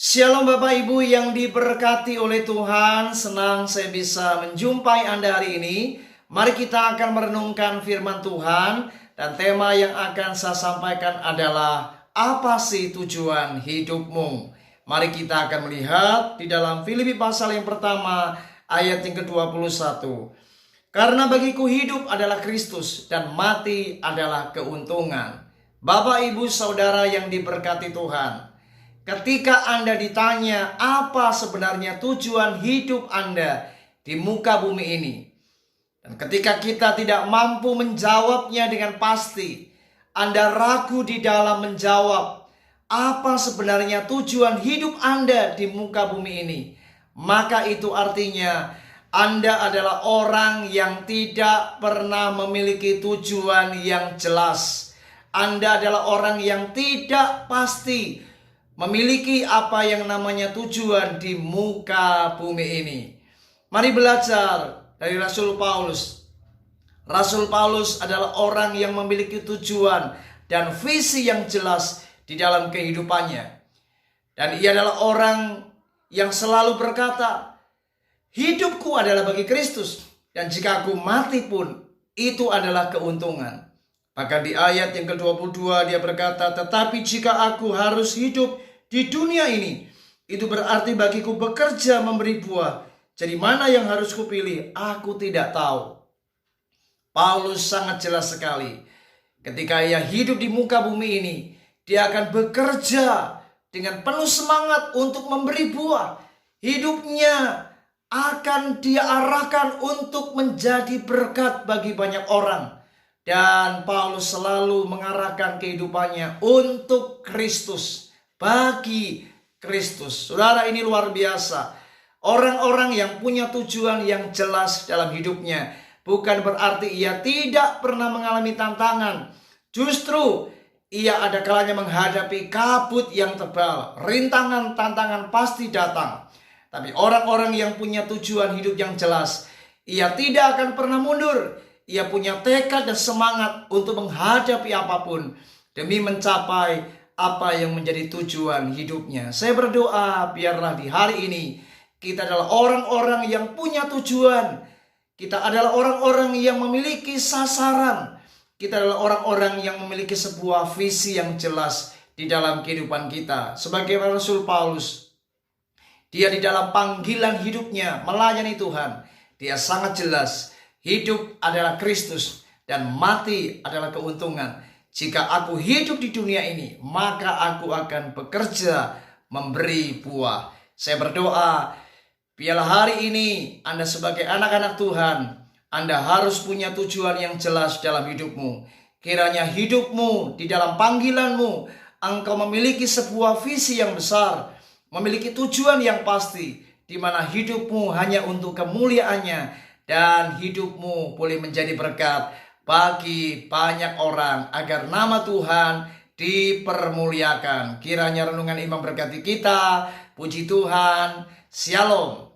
Shalom Bapak Ibu yang diberkati oleh Tuhan. Senang saya bisa menjumpai Anda hari ini. Mari kita akan merenungkan firman Tuhan. Dan tema yang akan saya sampaikan adalah, apa sih tujuan hidupmu? Mari kita akan melihat di dalam Filipi pasal yang pertama ayat yang ke-21. Karena bagiku hidup adalah Kristus dan mati adalah keuntungan. Bapak Ibu Saudara yang diberkati Tuhan, ketika Anda ditanya apa sebenarnya tujuan hidup Anda di muka bumi ini, dan ketika kita tidak mampu menjawabnya dengan pasti, Anda ragu di dalam menjawab apa sebenarnya tujuan hidup Anda di muka bumi ini, maka itu artinya Anda adalah orang yang tidak pernah memiliki tujuan yang jelas. Anda adalah orang yang tidak pasti memiliki apa yang namanya tujuan di muka bumi ini. Mari belajar dari Rasul Paulus. Rasul Paulus adalah orang yang memiliki tujuan dan visi yang jelas di dalam kehidupannya. Dan ia adalah orang yang selalu berkata, hidupku adalah bagi Kristus, dan jika aku mati pun itu adalah keuntungan. Bahkan di ayat yang ke-22 dia berkata, tetapi jika aku harus hidup di dunia ini, itu berarti bagiku bekerja memberi buah. Jadi mana yang harus kupilih? Aku tidak tahu. Paulus sangat jelas sekali. Ketika ia hidup di muka bumi ini, dia akan bekerja dengan penuh semangat untuk memberi buah. Hidupnya akan dia arahkan untuk menjadi berkat bagi banyak orang. Dan Paulus selalu mengarahkan kehidupannya untuk Kristus, bagi Kristus. Saudara, ini luar biasa. Orang-orang yang punya tujuan yang jelas dalam hidupnya, bukan berarti ia tidak pernah mengalami tantangan. Justru ia ada kalanya menghadapi kabut yang tebal. Rintangan-tantangan pasti datang. Tapi orang-orang yang punya tujuan hidup yang jelas, ia tidak akan pernah mundur. Ia punya tekad dan semangat untuk menghadapi apapun demi mencapai apa yang menjadi tujuan hidupnya. Saya berdoa biarlah di hari ini kita adalah orang-orang yang punya tujuan. Kita adalah orang-orang yang memiliki sasaran. Kita adalah orang-orang yang memiliki sebuah visi yang jelas di dalam kehidupan kita. Sebagai Rasul Paulus, dia di dalam panggilan hidupnya melayani Tuhan, dia sangat jelas. Hidup adalah Kristus dan mati adalah keuntungan. Jika aku hidup di dunia ini, maka aku akan bekerja memberi buah. Saya berdoa, biarlah hari ini Anda sebagai anak-anak Tuhan, Anda harus punya tujuan yang jelas dalam hidupmu. Kiranya hidupmu di dalam panggilanmu, engkau memiliki sebuah visi yang besar, memiliki tujuan yang pasti, di mana hidupmu hanya untuk kemuliaannya, dan hidupmu boleh menjadi berkat bagi banyak orang agar nama Tuhan dipermuliakan. Kiranya renungan Imam berkati kita. Puji Tuhan. Shalom.